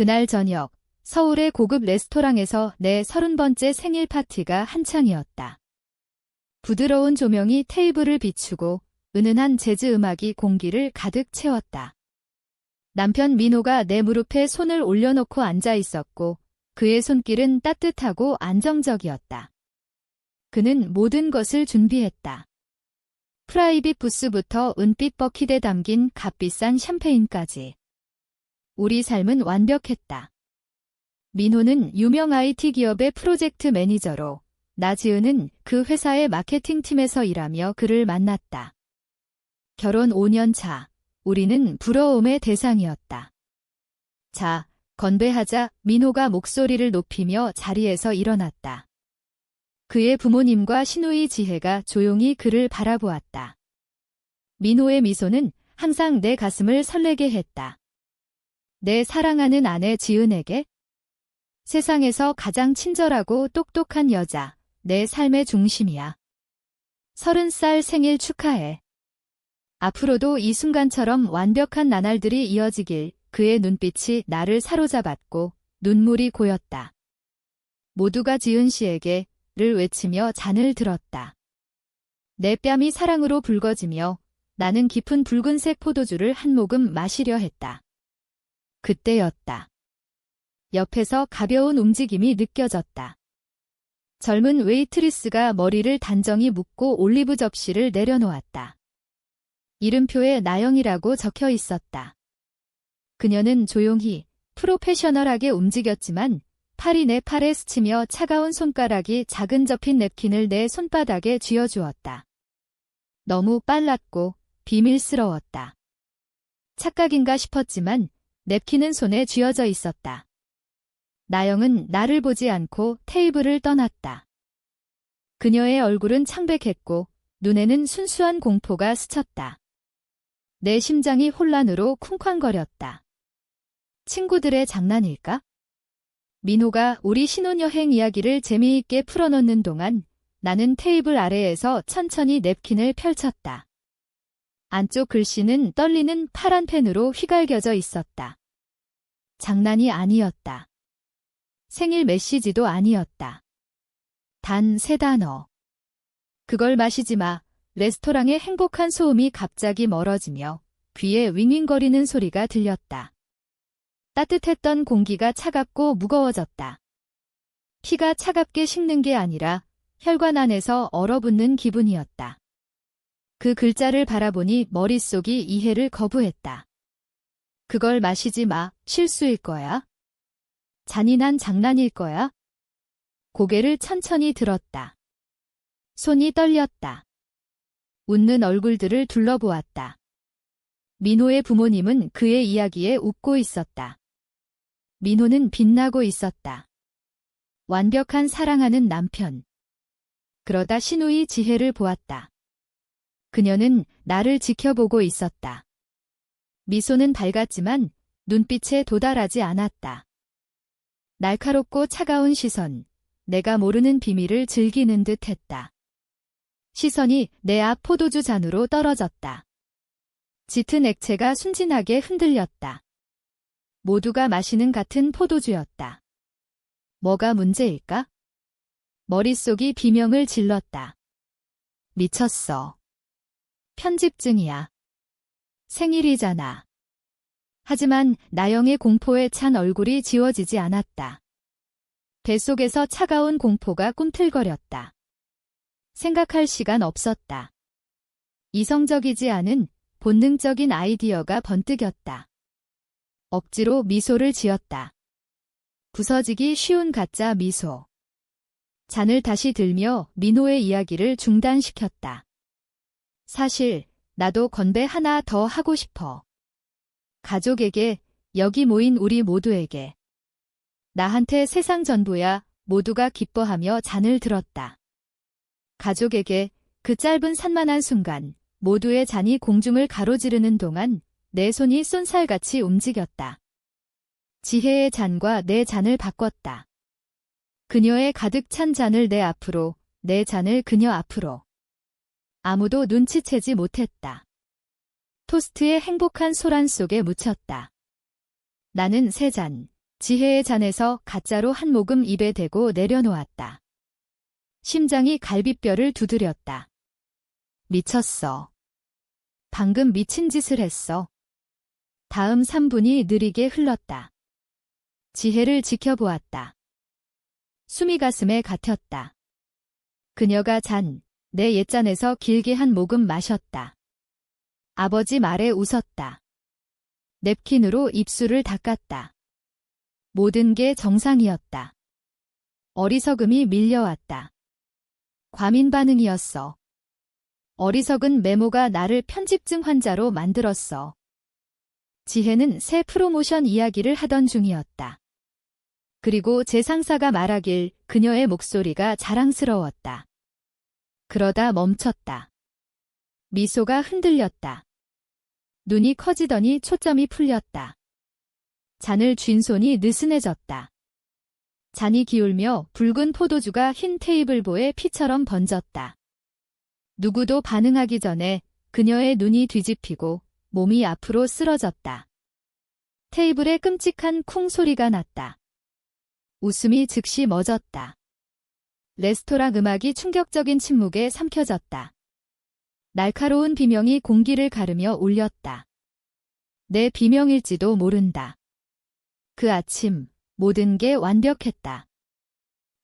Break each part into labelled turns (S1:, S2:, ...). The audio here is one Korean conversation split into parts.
S1: 그날 저녁, 서울의 고급 레스토랑에서 내 30번째 생일 파티가 한창이었다. 부드러운 조명이 테이블을 비추고 은은한 재즈 음악이 공기를 가득 채웠다. 남편 민호가 내 무릎에 손을 올려놓고 앉아 있었고 그의 손길은 따뜻하고 안정적이었다. 그는 모든 것을 준비했다. 프라이빗 부스부터 은빛 버킷에 담긴 값비싼 샴페인까지. 우리 삶은 완벽했다. 민호는 유명 IT 기업의 프로젝트 매니저로, 나지은은 그 회사의 마케팅팀에서 일하며 그를 만났다. 결혼 5년 차, 우리는 부러움의 대상이었다. 자, 건배하자. 민호가 목소리를 높이며 자리에서 일어났다. 그의 부모님과 시누이 지혜가 조용히 그를 바라보았다. 민호의 미소는 항상 내 가슴을 설레게 했다. 내 사랑하는 아내 지은에게? 세상에서 가장 친절하고 똑똑한 여자, 내 삶의 중심이야. 30살 생일 축하해. 앞으로도 이 순간처럼 완벽한 나날들이 이어지길. 그의 눈빛이 나를 사로잡았고 눈물이 고였다. 모두가 지은 씨에게 를 외치며 잔을 들었다. 내 뺨이 사랑으로 붉어지며 나는 깊은 붉은색 포도주를 한 모금 마시려 했다. 그때였다. 옆에서 가벼운 움직임이 느껴졌다. 젊은 웨이트리스가 머리를 단정히 묶고 올리브 접시를 내려놓았다. 이름표에 나영이라고 적혀 있었다. 그녀는 조용히, 프로페셔널하게 움직였지만 팔이 내 팔에 스치며 차가운 손가락이 작은 접힌 냅킨을 내 손바닥에 쥐어주었다. 너무 빨랐고 비밀스러웠다. 착각인가 싶었지만 냅킨은 손에 쥐어져 있었다. 나영은 나를 보지 않고 테이블을 떠났다. 그녀의 얼굴은 창백했고 눈에는 순수한 공포가 스쳤다. 내 심장이 혼란으로 쿵쾅거렸다. 친구들의 장난일까? 민호가 우리 신혼여행 이야기를 재미있게 풀어놓는 동안 나는 테이블 아래에서 천천히 냅킨을 펼쳤다. 안쪽 글씨는 떨리는 파란 펜으로 휘갈겨져 있었다. 장난이 아니었다. 생일 메시지도 아니었다. 단 3단어. 그걸 마시지 마. 레스토랑의 행복한 소음이 갑자기 멀어지며 귀에 윙윙거리는 소리가 들렸다. 따뜻했던 공기가 차갑고 무거워졌다. 피가 차갑게 식는 게 아니라 혈관 안에서 얼어붙는 기분이었다. 그 글자를 바라보니 머릿속이 이해를 거부했다. 그걸 마시지 마. 실수일 거야. 잔인한 장난일 거야. 고개를 천천히 들었다. 손이 떨렸다. 웃는 얼굴들을 둘러보았다. 민호의 부모님은 그의 이야기에 웃고 있었다. 민호는 빛나고 있었다. 완벽한 사랑하는 남편. 그러다 시누이 지혜를 보았다. 그녀는 나를 지켜보고 있었다. 미소는 밝았지만 눈빛에 도달하지 않았다. 날카롭고 차가운 시선, 내가 모르는 비밀을 즐기는 듯 했다. 시선이 내 앞 포도주 잔으로 떨어졌다. 짙은 액체가 순진하게 흔들렸다. 모두가 마시는 같은 포도주였다. 뭐가 문제일까? 머릿속이 비명을 질렀다. 미쳤어. 편집증이야. 생일이잖아. 하지만 나영의 공포에 찬 얼굴이 지워지지 않았다. 뱃속에서 차가운 공포가 꿈틀거렸다. 생각할 시간 없었다. 이성적이지 않은 본능적인 아이디어가 번뜩였다. 억지로 미소를 지었다. 부서지기 쉬운 가짜 미소. 잔을 다시 들며 민호의 이야기를 중단시켰다. 사실 나도 건배 하나 더 하고 싶어. 가족에게, 여기 모인 우리 모두에게. 나한테 세상 전부야. 모두가 기뻐하며 잔을 들었다. 가족에게 그 짧은 산만한 순간 모두의 잔이 공중을 가로지르는 동안 내 손이 쏜살같이 움직였다. 지혜의 잔과 내 잔을 바꿨다. 그녀의 가득 찬 잔을 내 앞으로, 내 잔을 그녀 앞으로. 아무도 눈치채지 못했다. 토스트의 행복한 소란 속에 묻혔다. 나는 3잔, 지혜의 잔에서 가짜로 한 모금 입에 대고 내려놓았다. 심장이 갈비뼈를 두드렸다. 미쳤어. 방금 미친 짓을 했어. 다음 3분이 느리게 흘렀다. 지혜를 지켜보았다. 숨이 가슴에 갇혔다. 그녀가 내 옛잔에서 길게 한 모금 마셨다. 아버지 말에 웃었다. 냅킨으로 입술을 닦았다. 모든 게 정상이었다. 어리석음이 밀려왔다. 과민 반응이었어. 어리석은 메모가 나를 편집증 환자로 만들었어. 지혜는 새 프로모션 이야기를 하던 중이었다. 그리고 제 상사가 말하길 그녀의 목소리가 자랑스러웠다. 그러다 멈췄다. 미소가 흔들렸다. 눈이 커지더니 초점이 풀렸다. 잔을 쥔 손이 느슨해졌다. 잔이 기울며 붉은 포도주가 흰 테이블보에 피처럼 번졌다. 누구도 반응하기 전에 그녀의 눈이 뒤집히고 몸이 앞으로 쓰러졌다. 테이블에 끔찍한 쿵 소리가 났다. 웃음이 즉시 멎었다. 레스토랑 음악이 충격적인 침묵에 삼켜졌다. 날카로운 비명이 공기를 가르며 울렸다. 내 비명일지도 모른다. 그 아침 모든 게 완벽했다.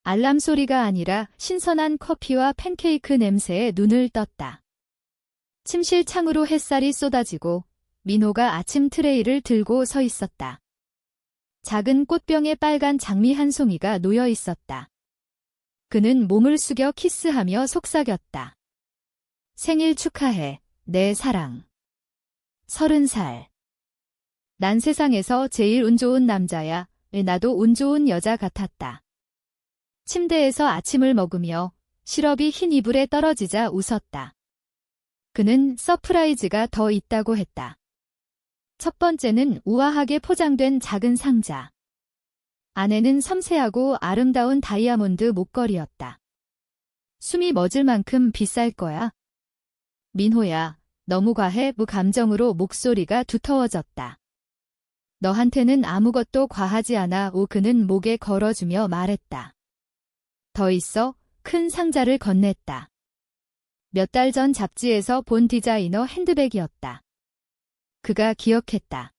S1: 알람 소리가 아니라 신선한 커피와 팬케이크 냄새에 눈을 떴다. 침실 창으로 햇살이 쏟아지고 민호가 아침 트레이를 들고 서 있었다. 작은 꽃병에 빨간 장미 한 송이가 놓여 있었다. 그는 몸을 숙여 키스하며 속삭였다. 생일 축하해, 내 사랑. 30살. 난 세상에서 제일 운 좋은 남자야. 나도 운 좋은 여자 같았다. 침대에서 아침을 먹으며 시럽이 흰 이불에 떨어지자 웃었다. 그는 서프라이즈가 더 있다고 했다. 첫 번째는 우아하게 포장된 작은 상자. 안에는 섬세하고 아름다운 다이아몬드 목걸이였다. 숨이 멎을 만큼 비쌀 거야. 민호야, 너무 과해. 무감정으로 목소리가 두터워졌다. 너한테는 아무것도 과하지 않아. 그는 목에 걸어주며 말했다. 더 있어? 큰 상자를 건넸다. 몇 달 전 잡지에서 본 디자이너 핸드백이었다. 그가 기억했다.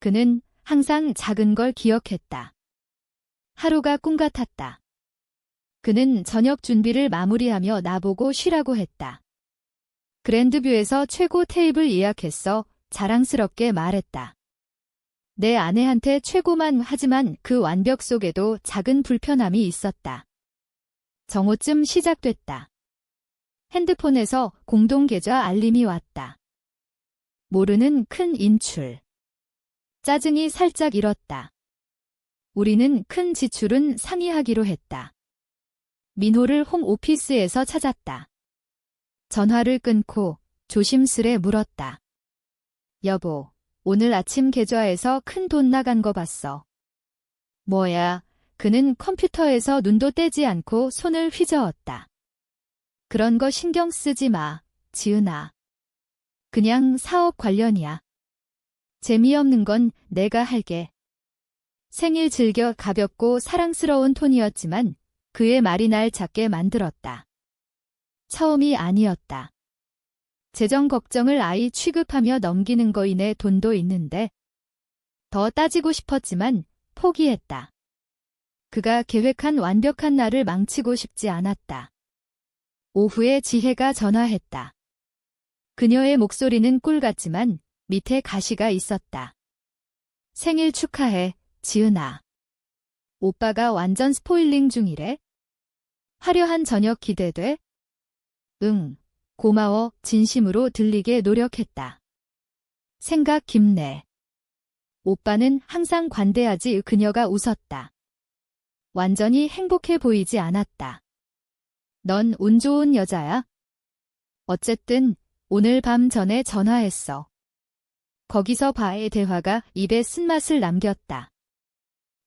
S1: 그는 항상 작은 걸 기억했다. 하루가 꿈 같았다. 그는 저녁 준비를 마무리하며 나보고 쉬라고 했다. 그랜드뷰에서 최고 테이블 예약했어. 자랑스럽게 말했다. 내 아내한테 최고만 하지만 그 완벽 속에도 작은 불편함이 있었다. 정오쯤 시작됐다. 핸드폰에서 공동 계좌 알림이 왔다. 모르는 큰 인출. 짜증이 살짝 일었다. 우리는 큰 지출은 상의하기로 했다. 민호를 홈오피스에서 찾았다. 전화를 끊고 조심스레 물었다. 여보, 오늘 아침 계좌에서 큰 돈 나간 거 봤어. 뭐야? 그는 컴퓨터에서 눈도 떼지 않고 손을 휘저었다. 그런 거 신경 쓰지 마, 지은아. 그냥 사업 관련이야. 재미없는 건 내가 할게. 생일 즐겨. 가볍고 사랑스러운 톤이었지만 그의 말이 날 작게 만들었다. 처음이 아니었다. 재정 걱정을 아이 취급하며 넘기는 거이네. 돈도 있는데. 더 따지고 싶었지만 포기했다. 그가 계획한 완벽한 날을 망치고 싶지 않았다. 오후에 지혜가 전화했다. 그녀의 목소리는 꿀 같지만 밑에 가시가 있었다. 생일 축하해, 지은아. 오빠가 완전 스포일링 중이래. 화려한 저녁 기대돼? 응, 고마워. 진심으로 들리게 노력했다. 생각 깊네. 오빠는 항상 관대하지. 그녀가 웃었다. 완전히 행복해 보이지 않았다. 넌 운 좋은 여자야? 어쨌든 오늘 밤 전에 전화했어. 거기서 바의 대화가 입에 쓴맛을 남겼다.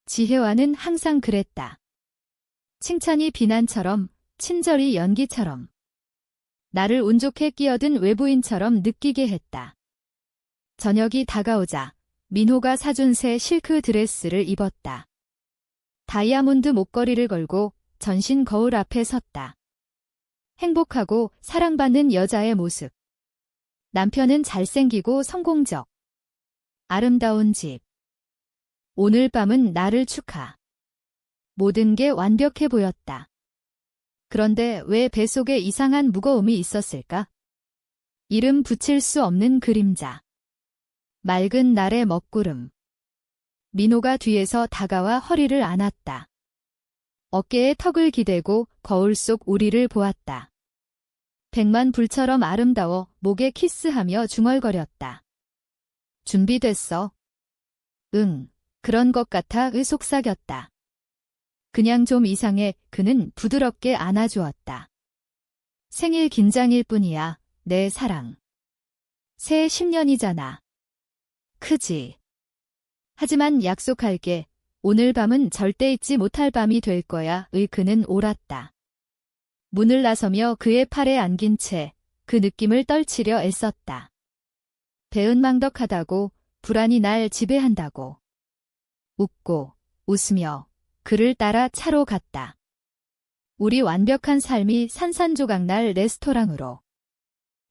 S1: 지혜와는 항상 그랬다. 칭찬이 비난처럼, 친절이 연기처럼. 나를 운 좋게 끼어든 외부인처럼 느끼게 했다. 저녁이 다가오자 민호가 사준 새 실크 드레스를 입었다. 다이아몬드 목걸이를 걸고 전신 거울 앞에 섰다. 행복하고 사랑받는 여자의 모습. 남편은 잘생기고 성공적. 아름다운 집. 오늘 밤은 나를 축하. 모든 게 완벽해 보였다. 그런데 왜 뱃속에 이상한 무거움이 있었을까? 이름 붙일 수 없는 그림자. 맑은 날의 먹구름. 민호가 뒤에서 다가와 허리를 안았다. 어깨에 턱을 기대고 거울 속 우리를 보았다. 백만 불처럼 아름다워 목에 키스하며 중얼거렸다. 준비됐어? 응, 그런 것 같아 속삭였다. 그냥 좀 이상해. 그는 부드럽게 안아주었다. 생일 긴장일 뿐이야, 내 사랑. 새해 10년이잖아. 크지? 하지만 약속할게. 오늘 밤은 절대 잊지 못할 밤이 될 거야. 그는 옳았다. 문을 나서며 그의 팔에 안긴 채 그 느낌을 떨치려 애썼다. 배은망덕하다고, 불안이 날 지배한다고. 웃고 웃으며 그를 따라 차로 갔다. 우리 완벽한 삶이 산산조각날 레스토랑으로.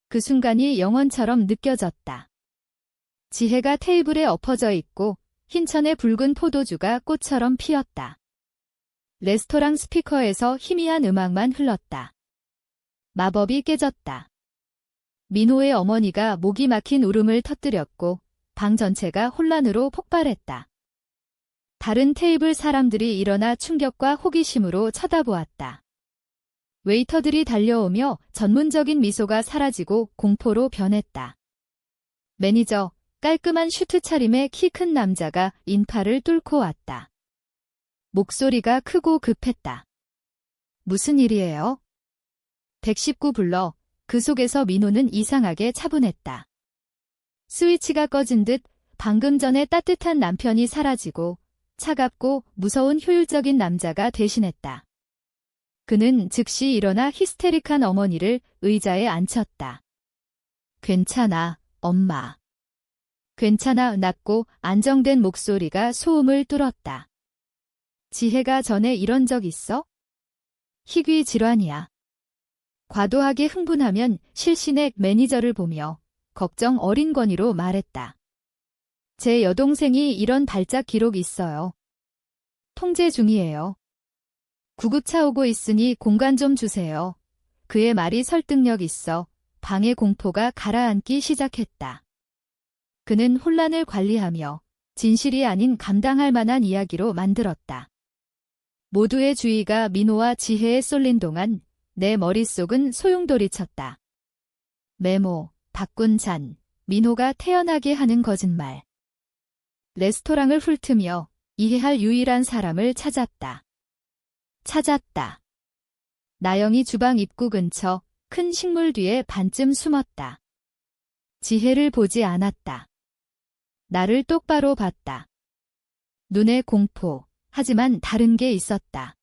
S1: 그 순간이 영원처럼 느껴졌다. 지혜가 테이블에 엎어져 있고 흰천의 붉은 포도주가 꽃처럼 피었다. 레스토랑 스피커에서 희미한 음악만 흘렀다. 마법이 깨졌다. 민호의 어머니가 목이 막힌 울음을 터뜨렸고 방 전체가 혼란으로 폭발했다. 다른 테이블 사람들이 일어나 충격과 호기심으로 쳐다보았다. 웨이터들이 달려오며 전문적인 미소가 사라지고 공포로 변했다. 매니저, 깔끔한 슈트 차림의 키 큰 남자가 인파를 뚫고 왔다. 목소리가 크고 급했다. 무슨 일이에요? 119 불러. 그 속에서 민호는 이상하게 차분했다. 스위치가 꺼진 듯 방금 전에 따뜻한 남편이 사라지고 차갑고 무서운 효율적인 남자가 대신했다. 그는 즉시 일어나 히스테릭한 어머니를 의자에 앉혔다. 괜찮아, 엄마. 괜찮아. 낮고 안정된 목소리가 소음을 뚫었다. 지혜가 전에 이런 적 있어? 희귀 질환이야. 과도하게 흥분하면 실신의 매니저를 보며 걱정 어린 권위로 말했다. 제 여동생이 이런 발작 기록 있어요. 통제 중이에요. 구급차 오고 있으니 공간 좀 주세요. 그의 말이 설득력 있어 방의 공포가 가라앉기 시작했다. 그는 혼란을 관리하며 진실이 아닌 감당할 만한 이야기로 만들었다. 모두의 주의가 민호와 지혜에 쏠린 동안 내 머릿속은 소용돌이쳤다. 메모, 바꾼 잔, 민호가 태연하게 하는 거짓말. 레스토랑을 훑으며 이해할 유일한 사람을 찾았다. 나영이 주방 입구 근처 큰 식물 뒤에 반쯤 숨었다. 지혜를 보지 않았다. 나를 똑바로 봤다. 눈에 공포, 하지만 다른 게 있었다.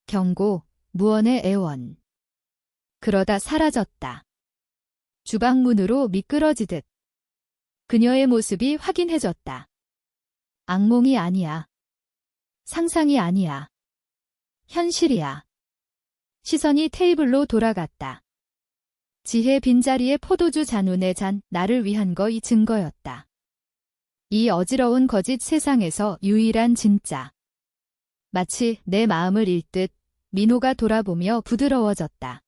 S1: 경고, 무언의 애원. 그러다 사라졌다. 주방 문으로 미끄러지듯. 그녀의 모습이 확인해졌다. 악몽이 아니야. 상상이 아니야. 현실이야. 시선이 테이블로 돌아갔다. 지혜 빈자리에 포도주 잔운의 잔, 나를 위한 거이 증거였다. 이 어지러운 거짓 세상에서 유일한 진짜. 마치 내 마음을 읽듯 민호가 돌아보며 부드러워졌다.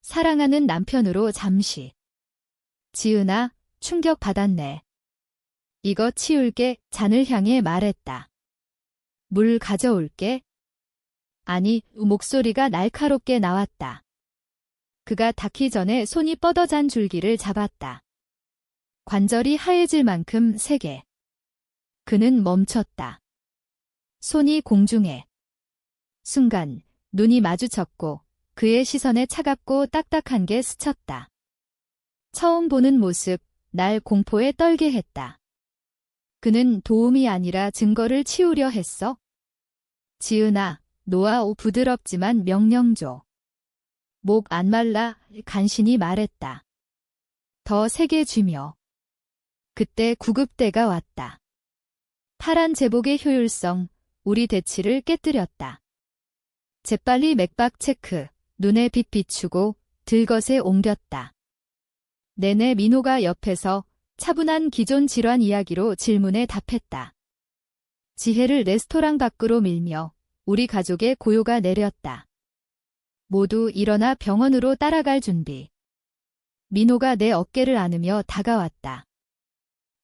S1: 사랑하는 남편으로 잠시. 지은아, 충격받았네. 이거 치울게. 잔을 향해 말했다. 물 가져올게. 아니, 목소리가 날카롭게 나왔다. 그가 닿기 전에 손이 뻗어잔 줄기를 잡았다. 관절이 하얘질 만큼 세게. 그는 멈췄다. 손이 공중에. 순간 눈이 마주쳤고 그의 시선에 차갑고 딱딱한 게 스쳤다. 처음 보는 모습, 날 공포에 떨게 했다. 그는 도움이 아니라 증거를 치우려 했어. 지은아, 놓아. 부드럽지만 명령 줘. 목 안 말라. 간신히 말했다. 더 세게 쥐며. 그때 구급대가 왔다. 파란 제복의 효율성, 우리 대치를 깨뜨렸다. 재빨리 맥박 체크, 눈에 빛 비추고 들것에 옮겼다. 내내 민호가 옆에서 차분한 기존 질환 이야기로 질문에 답했다. 지혜를 레스토랑 밖으로 밀며 우리 가족의 고요가 내렸다. 모두 일어나 병원으로 따라갈 준비. 민호가 내 어깨를 안으며 다가왔다.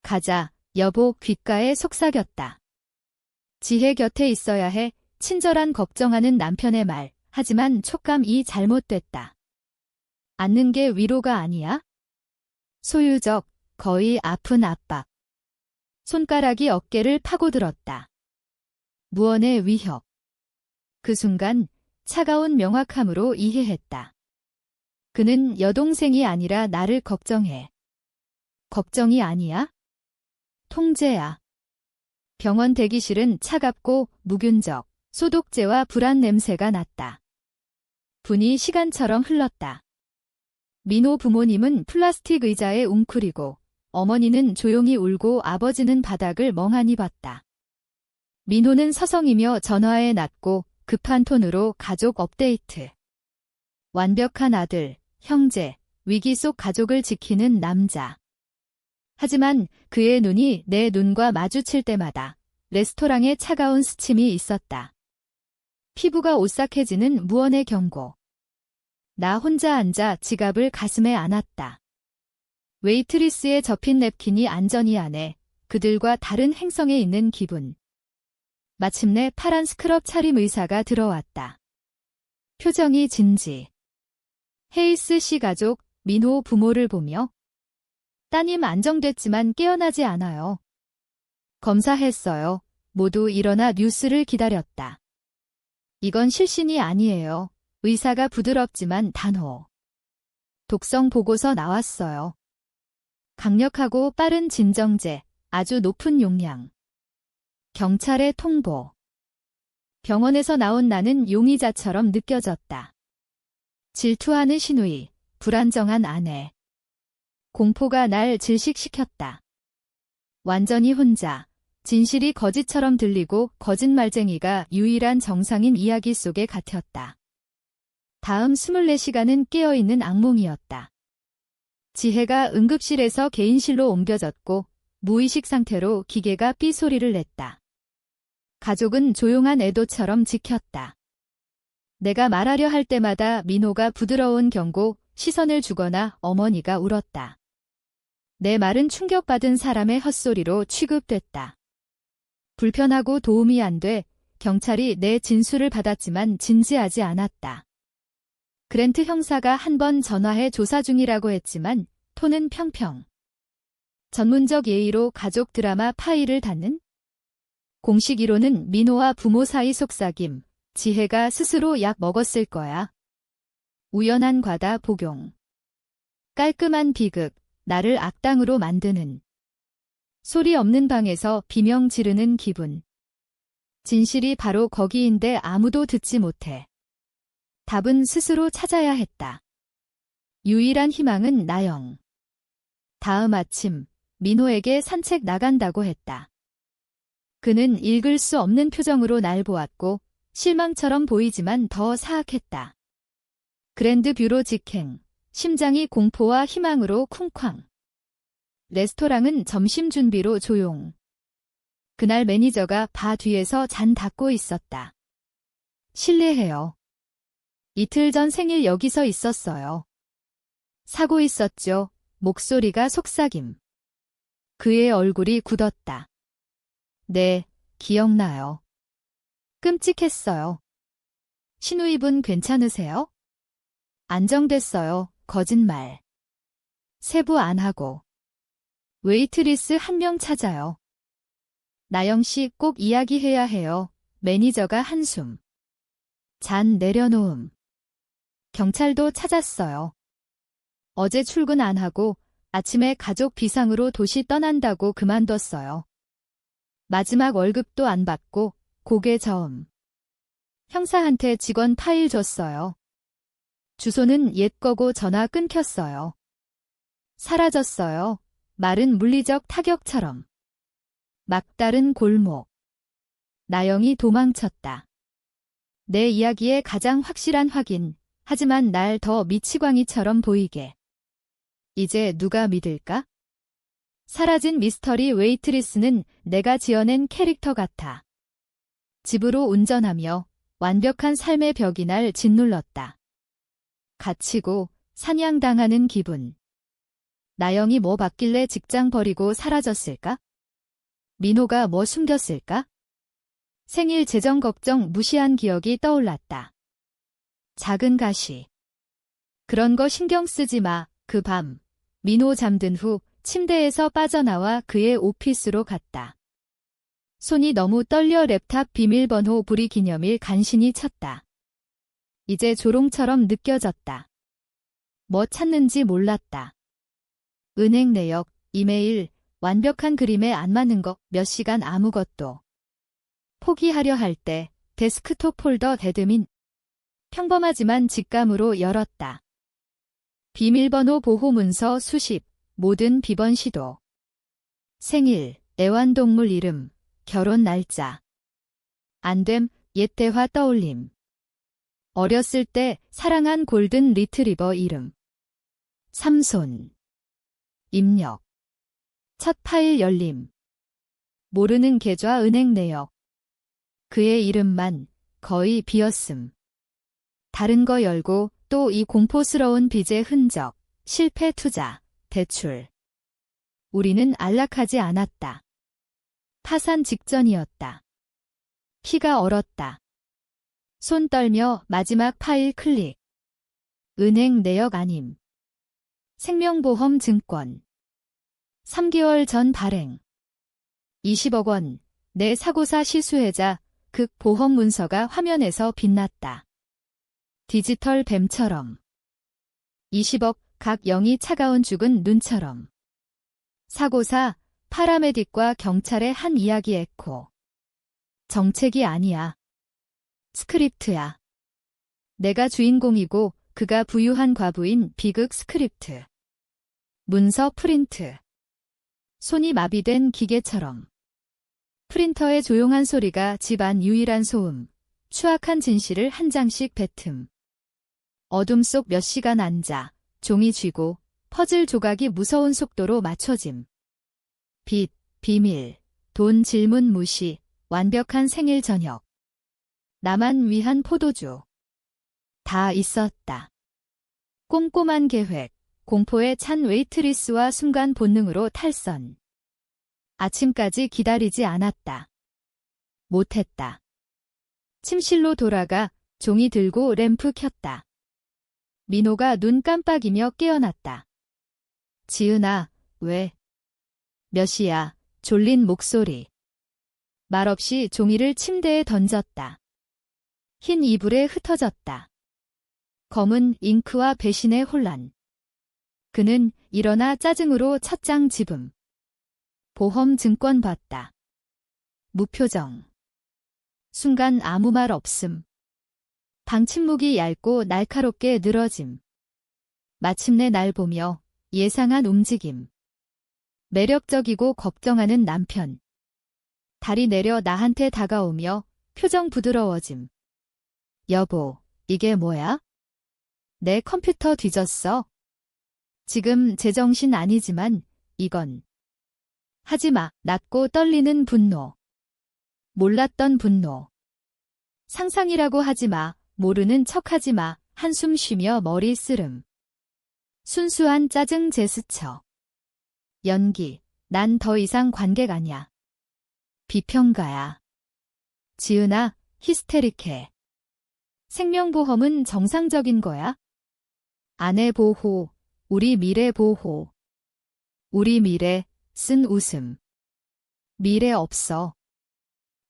S1: 가자, 여보 귓가에 속삭였다. 지혜 곁에 있어야 해. 친절한 걱정하는 남편의 말. 하지만 촉감이 잘못됐다. 앉는 게 위로가 아니야? 소유적, 거의 아픈 압박. 손가락이 어깨를 파고들었다. 무언의 위협. 그 순간 차가운 명확함으로 이해했다. 그는 여동생이 아니라 나를 걱정해. 걱정이 아니야? 통제야. 병원 대기실은 차갑고 무균적, 소독제와 불안 냄새가 났다. 분이 시간처럼 흘렀다. 민호 부모님은 플라스틱 의자에 웅크리고 어머니는 조용히 울고 아버지는 바닥을 멍하니 봤다. 민호는 서성이며 전화에 낫고 급한 톤으로 가족 업데이트. 완벽한 아들, 형제, 위기 속 가족을 지키는 남자. 하지만 그의 눈이 내 눈과 마주칠 때마다 레스토랑에 차가운 스침이 있었다. 피부가 오싹해지는 무언의 경고. 나 혼자 앉아 지갑을 가슴에 안았다. 웨이트리스에 접힌 냅킨이 안전히 안에 그들과 다른 행성에 있는 기분. 마침내 파란 스크럽 차림 의사가 들어왔다. 표정이 진지. 헤이스 씨 가족, 민호 부모를 보며 따님 안정됐지만 깨어나지 않아요. 검사했어요. 모두 일어나 뉴스를 기다렸다. 이건 실신이 아니에요. 의사가 부드럽지만 단호. 독성 보고서 나왔어요. 강력하고 빠른 진정제, 아주 높은 용량. 경찰에 통보. 병원에서 나온 나는 용의자처럼 느껴졌다. 질투하는 시누이, 불안정한 아내. 공포가 날 질식시켰다. 완전히 혼자, 진실이 거짓처럼 들리고 거짓말쟁이가 유일한 정상인 이야기 속에 갇혔다. 다음 24시간은 깨어있는 악몽이었다. 지혜가 응급실에서 개인실로 옮겨졌고 무의식 상태로 기계가 삐 소리를 냈다. 가족은 조용한 애도처럼 지켰다. 내가 말하려 할 때마다 민호가 부드러운 경고, 시선을 주거나 어머니가 울었다. 내 말은 충격받은 사람의 헛소리로 취급됐다. 불편하고 도움이 안 돼 경찰이 내 진술을 받았지만 진지하지 않았다. 그랜트 형사가 한 번 전화해 조사 중이라고 했지만 톤은 평평. 전문적 예의로 가족 드라마 파일을 닫는? 공식 이론은 민호와 부모 사이 속삭임, 지혜가 스스로 약 먹었을 거야. 우연한 과다 복용. 깔끔한 비극, 나를 악당으로 만드는. 소리 없는 방에서 비명 지르는 기분. 진실이 바로 거기인데 아무도 듣지 못해. 답은 스스로 찾아야 했다. 유일한 희망은 나영. 다음 아침, 민호에게 산책 나간다고 했다. 그는 읽을 수 없는 표정으로 날 보았고 실망처럼 보이지만 더 사악했다. 그랜드 뷰로 직행, 심장이 공포와 희망으로 쿵쾅. 레스토랑은 점심 준비로 조용. 그날 매니저가 바 뒤에서 잔 닦고 있었다. 실례해요. 이틀 전 생일 여기서 있었어요. 사고 있었죠. 목소리가 속삭임. 그의 얼굴이 굳었다. 네, 기억나요. 끔찍했어요. 신우이분 괜찮으세요? 안정됐어요. 거짓말. 세부 안 하고. 웨이트리스 한 명 찾아요. 나영씨 꼭 이야기해야 해요. 매니저가 한숨. 잔 내려놓음. 경찰도 찾았어요. 어제 출근 안 하고 아침에 가족 비상으로 도시 떠난다고 그만뒀어요. 마지막 월급도 안 받고 고개 저음. 형사한테 직원 파일 줬어요. 주소는 옛 거고 전화 끊겼어요. 사라졌어요. 마른 물리적 타격처럼. 막다른 골목. 나영이 도망쳤다. 내 이야기의 가장 확실한 확인, 하지만 날 더 미치광이처럼 보이게. 이제 누가 믿을까? 사라진 미스터리 웨이트리스는 내가 지어낸 캐릭터 같아. 집으로 운전하며 완벽한 삶의 벽이 날 짓눌렀다. 갇히고 사냥당하는 기분. 나영이 뭐 받길래 직장 버리고 사라졌을까? 민호가 뭐 숨겼을까? 생일 재정 걱정 무시한 기억이 떠올랐다. 작은 가시. 그런 거 신경 쓰지 마. 그 밤, 민호 잠든 후 침대에서 빠져나와 그의 오피스로 갔다. 손이 너무 떨려 랩탑 비밀번호 부리 기념일 간신히 쳤다. 이제 조롱처럼 느껴졌다. 뭐 찾는지 몰랐다. 은행 내역, 이메일, 완벽한 그림에 안 맞는 거 몇 시간 아무것도. 포기하려 할 때 데스크톱 폴더 데드민. 평범하지만 직감으로 열었다. 비밀번호 보호 문서 수십, 모든 비번 시도. 생일, 애완동물 이름, 결혼 날짜. 안됨, 옛 대화 떠올림. 어렸을 때 사랑한 골든 리트리버 이름. 삼손. 입력. 첫 파일 열림. 모르는 계좌 은행 내역. 그의 이름만 거의 비었음. 다른 거 열고 또 이 공포스러운 빚의 흔적, 실패 투자, 대출. 우리는 안락하지 않았다. 파산 직전이었다. 피가 얼었다. 손 떨며 마지막 파일 클릭. 은행 내역 아님. 생명보험 증권. 3개월 전 발행. 20억 원. 내 사고사 실수혜자. 극 보험 문서가 화면에서 빛났다. 디지털 뱀처럼. 20억, 각 영이 차가운 죽은 눈처럼. 사고사, 파라메딕과 경찰의 한 이야기 에코. 정책이 아니야. 스크립트야. 내가 주인공이고 그가 부유한 과부인 비극 스크립트. 문서 프린트. 손이 마비된 기계처럼. 프린터의 조용한 소리가 집안 유일한 소음. 추악한 진실을 한 장씩 뱉음. 어둠 속 몇 시간 앉아 종이 쥐고 퍼즐 조각이 무서운 속도로 맞춰짐. 빚, 비밀, 돈 질문 무시, 완벽한 생일 저녁. 나만 위한 포도주. 다 있었다. 꼼꼼한 계획, 공포에 찬 웨이트리스와 순간 본능으로 탈선. 아침까지 기다리지 않았다. 못했다. 침실로 돌아가 종이 들고 램프 켰다. 민호가 눈 깜빡이며 깨어났다. 지은아, 왜? 몇 시야? 졸린 목소리. 말없이 종이를 침대에 던졌다. 흰 이불에 흩어졌다. 검은 잉크와 배신의 혼란. 그는 일어나 짜증으로 첫 장 집음. 보험 증권 봤다. 무표정. 순간 아무 말 없음. 방 침묵이 얇고 날카롭게 늘어짐. 마침내 날 보며 예상한 움직임. 매력적이고 걱정하는 남편. 다리 내려 나한테 다가오며 표정 부드러워짐. 여보, 이게 뭐야? 내 컴퓨터 뒤졌어. 지금 제정신 아니지만 이건. 하지마. 낮고 떨리는 분노. 몰랐던 분노. 상상이라고 하지마. 모르는 척하지마. 한숨 쉬며 머리 쓰름. 순수한 짜증 제스처. 연기. 난 더 이상 관객 아냐. 비평가야. 지은아, 히스테릭해. 생명보험은 정상적인 거야? 아내 보호. 우리 미래 보호. 우리 미래. 쓴 웃음. 미래 없어.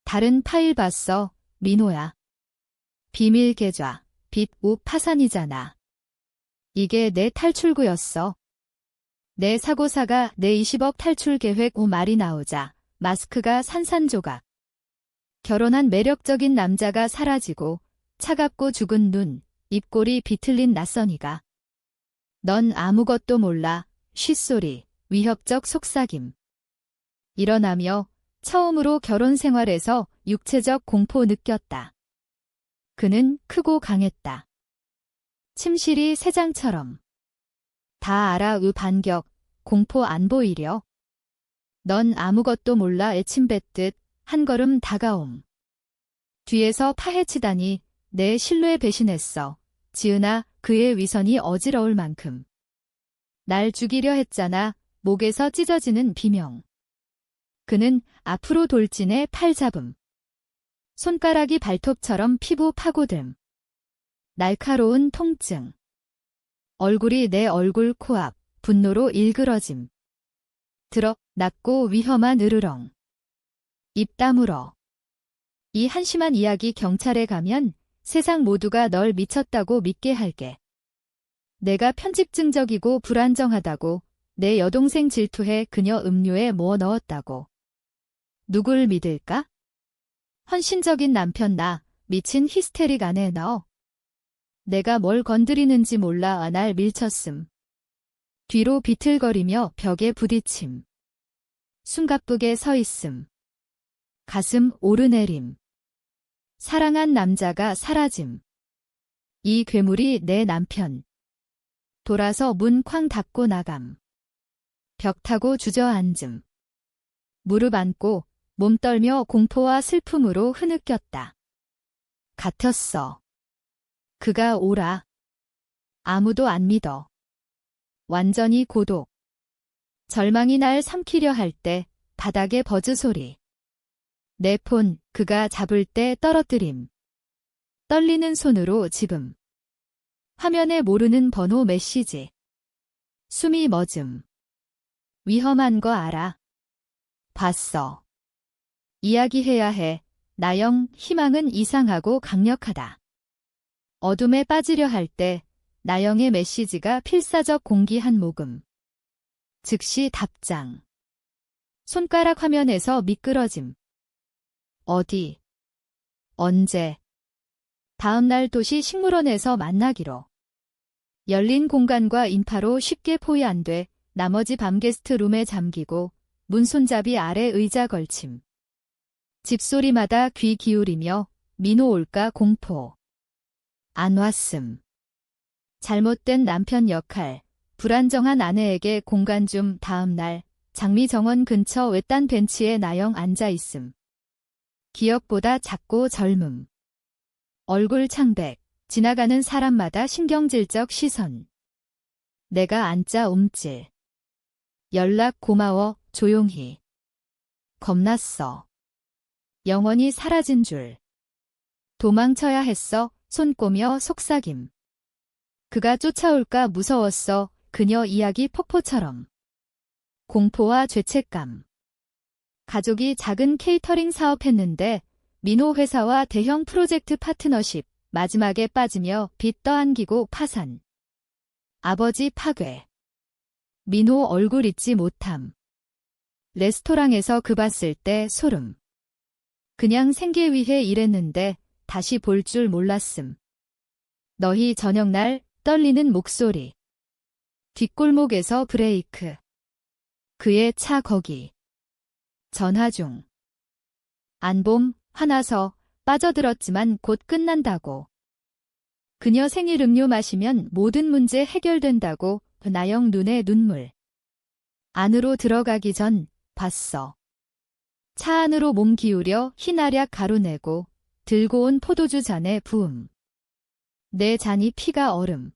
S1: 다른 파일 봤어. 민호야. 비밀 계좌. 빚 우 파산이잖아. 이게 내 탈출구였어. 내 사고사가 내 20억 탈출 계획 오 말이 나오자 마스크가 산산조각. 결혼한 매력적인 남자가 사라지고 차갑고 죽은 눈, 입꼬리 비틀린 낯선이가. 넌 아무것도 몰라. 쉿소리. 위협적 속삭임. 일어나며 처음으로 결혼 생활에서 육체적 공포 느꼈다. 그는 크고 강했다. 침실이 새장처럼. 다 알아 으 반격, 공포 안 보이려. 넌 아무것도 몰라 애침뱉듯 한 걸음 다가옴. 뒤에서 파헤치다니 내 신뢰 배신했어. 지은아, 그의 위선이 어지러울 만큼. 날 죽이려 했잖아. 목에서 찢어지는 비명. 그는 앞으로 돌진해 팔 잡음. 손가락이 발톱처럼 피부 파고듦. 날카로운 통증. 얼굴이 내 얼굴 코앞, 분노로 일그러짐. 들어, 낮고 위험한 으르렁. 입 다물어. 이 한심한 이야기 경찰에 가면 세상 모두가 널 미쳤다고 믿게 할게. 내가 편집증적이고 불안정하다고, 내 여동생 질투해 그녀 음료에 뭐 넣었다고. 누굴 믿을까? 헌신적인 남편 나, 미친 히스테릭 아내 너. 내가 뭘 건드리는지 몰라 날 밀쳤음. 뒤로 비틀거리며 벽에 부딪힘. 숨가쁘게 서 있음. 가슴 오르내림. 사랑한 남자가 사라짐. 이 괴물이 내 남편. 돌아서 문 쾅 닫고 나감. 벽 타고 주저앉음. 무릎 안고 몸 떨며 공포와 슬픔으로 흐느꼈다. 같았어. 그가 오라. 아무도 안 믿어. 완전히 고독. 절망이 날 삼키려 할 때 바닥에 버즈 소리. 내 폰 그가 잡을 때 떨어뜨림. 떨리는 손으로 집음. 화면에 모르는 번호 메시지. 숨이 멎음. 위험한 거 알아. 봤어. 이야기해야 해. 나영, 희망은 이상하고 강력하다. 어둠에 빠지려 할 때 나영의 메시지가 필사적 공기 한 모금. 즉시 답장. 손가락 화면에서 미끄러짐. 어디? 언제? 다음 날 도시 식물원에서 만나기로. 열린 공간과 인파로 쉽게 포위 안 돼 나머지 밤 게스트룸에 잠기고 문 손잡이 아래 의자 걸침. 집소리마다 귀 기울이며 민호 올까 공포. 안 왔음. 잘못된 남편 역할, 불안정한 아내에게 공간 좀. 다음 날 장미정원 근처 외딴 벤치에 나영 앉아 있음. 기억보다 작고 젊음. 얼굴 창백, 지나가는 사람마다 신경질적 시선. 내가 앉자 움찔. 연락 고마워, 조용히. 겁났어. 영원히 사라진 줄. 도망쳐야 했어, 손 꼬며 속삭임. 그가 쫓아올까 무서웠어, 그녀 이야기 폭포처럼. 공포와 죄책감. 가족이 작은 케이터링 사업했는데 민호 회사와 대형 프로젝트 파트너십, 마지막에 빠지며 빚 떠안기고 파산. 아버지 파괴. 민호 얼굴 잊지 못함. 레스토랑에서 그 봤을 때 소름. 그냥 생계 위해 일했는데 다시 볼 줄 몰랐음. 너희 저녁날 떨리는 목소리. 뒷골목에서 브레이크. 그의 차 거기. 전화 중. 안봄, 화나서 빠져들었지만 곧 끝난다고. 그녀 생일 음료 마시면 모든 문제 해결된다고. 나영 눈에 눈물. 안으로 들어가기 전 봤어. 차 안으로 몸 기울여 흰알약 가루내고 들고 온 포도주 잔에 부음. 내 잔이 피가 얼음.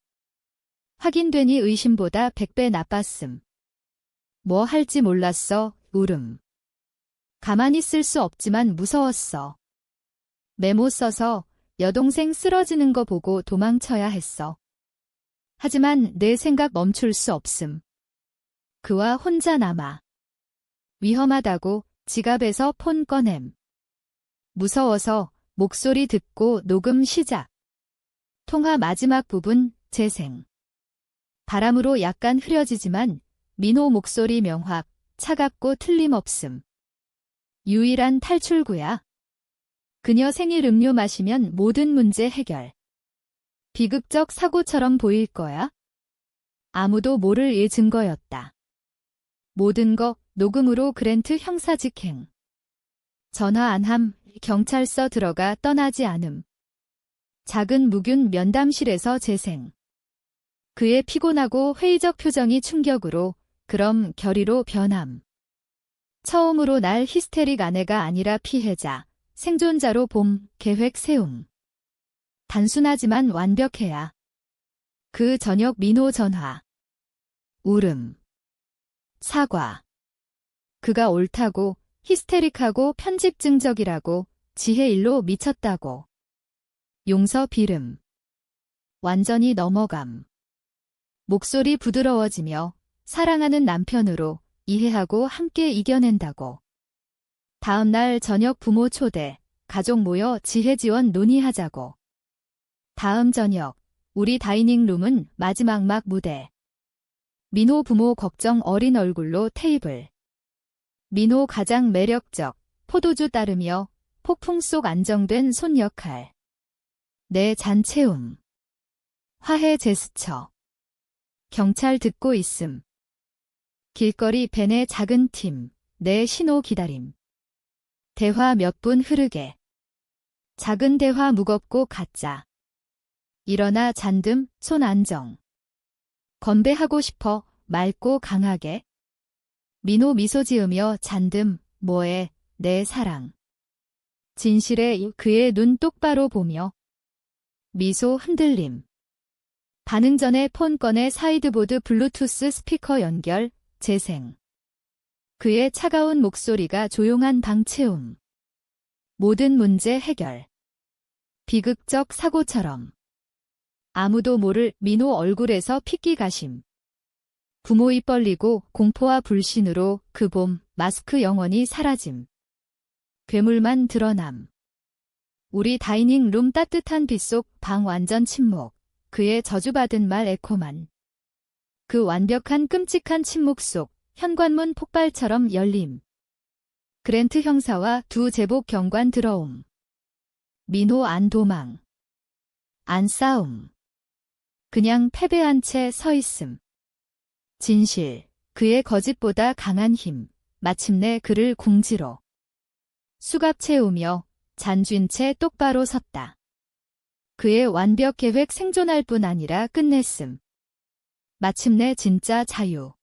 S1: 확인되니 의심보다 100배 나빴음. 뭐 할지 몰랐어, 울음. 가만히 있을 수 없지만 무서웠어. 메모 써서 여동생 쓰러지는 거 보고 도망쳐야 했어. 하지만 내 생각 멈출 수 없음. 그와 혼자 남아. 위험하다고 지갑에서 폰 꺼냄. 무서워서 목소리 듣고 녹음 시작. 통화 마지막 부분 재생. 바람으로 약간 흐려지지만 민호 목소리 명확, 차갑고 틀림없음. 유일한 탈출구야. 그녀 생일 음료 마시면 모든 문제 해결. 비극적 사고처럼 보일 거야. 아무도 모를 일 증거였다. 모든 것 녹음으로 그랜트 형사 직행. 전화 안함, 경찰서 들어가 떠나지 않음. 작은 무균 면담실에서 재생. 그의 피곤하고 회의적 표정이 충격으로, 그럼 결의로 변함. 처음으로 날 히스테릭 아내가 아니라 피해자, 생존자로 봄, 계획 세움. 단순하지만 완벽해야. 그 저녁 민호 전화. 울음. 사과. 그가 옳다고, 히스테릭하고 편집증적이라고, 지혜일로 미쳤다고. 용서 빌음. 완전히 넘어감. 목소리 부드러워지며 사랑하는 남편으로 이해하고 함께 이겨낸다고. 다음 날 저녁 부모 초대, 가족 모여 지혜 지원 논의하자고. 다음 저녁, 우리 다이닝룸은 마지막 막 무대. 민호 부모 걱정 어린 얼굴로 테이블. 민호 가장 매력적, 포도주 따르며 폭풍 속 안정된 손 역할. 내 잔 채움. 화해 제스처. 경찰 듣고 있음. 길거리 벤의 작은 팀, 내 신호 기다림. 대화 몇 분 흐르게. 작은 대화 무겁고 가짜. 일어나 잔듬, 손 안정. 건배하고 싶어, 맑고 강하게. 민호 미소 지으며 잔듬, 뭐해, 내 사랑. 진실에 그의 눈 똑바로 보며. 미소 흔들림. 반응 전에 폰 꺼내 사이드보드 블루투스 스피커 연결, 재생. 그의 차가운 목소리가 조용한 방 채움. 모든 문제 해결. 비극적 사고처럼. 아무도 모를 민호 얼굴에서 핏기 가심. 부모 입 벌리고 공포와 불신으로 그 봄 마스크 영원히 사라짐. 괴물만 드러남. 우리 다이닝 룸 따뜻한 빛 속 방 완전 침묵. 그의 저주받은 말 에코만. 그 완벽한 끔찍한 침묵 속 현관문 폭발처럼 열림. 그랜트 형사와 두 제복 경관 들어옴. 민호 안 도망. 안 싸움. 그냥 패배한 채 서 있음. 진실, 그의 거짓보다 강한 힘, 마침내 그를 궁지로. 수갑 채우며 잔쥔 채 똑바로 섰다. 그의 완벽 계획 생존할 뿐 아니라 끝냈음. 마침내 진짜 자유.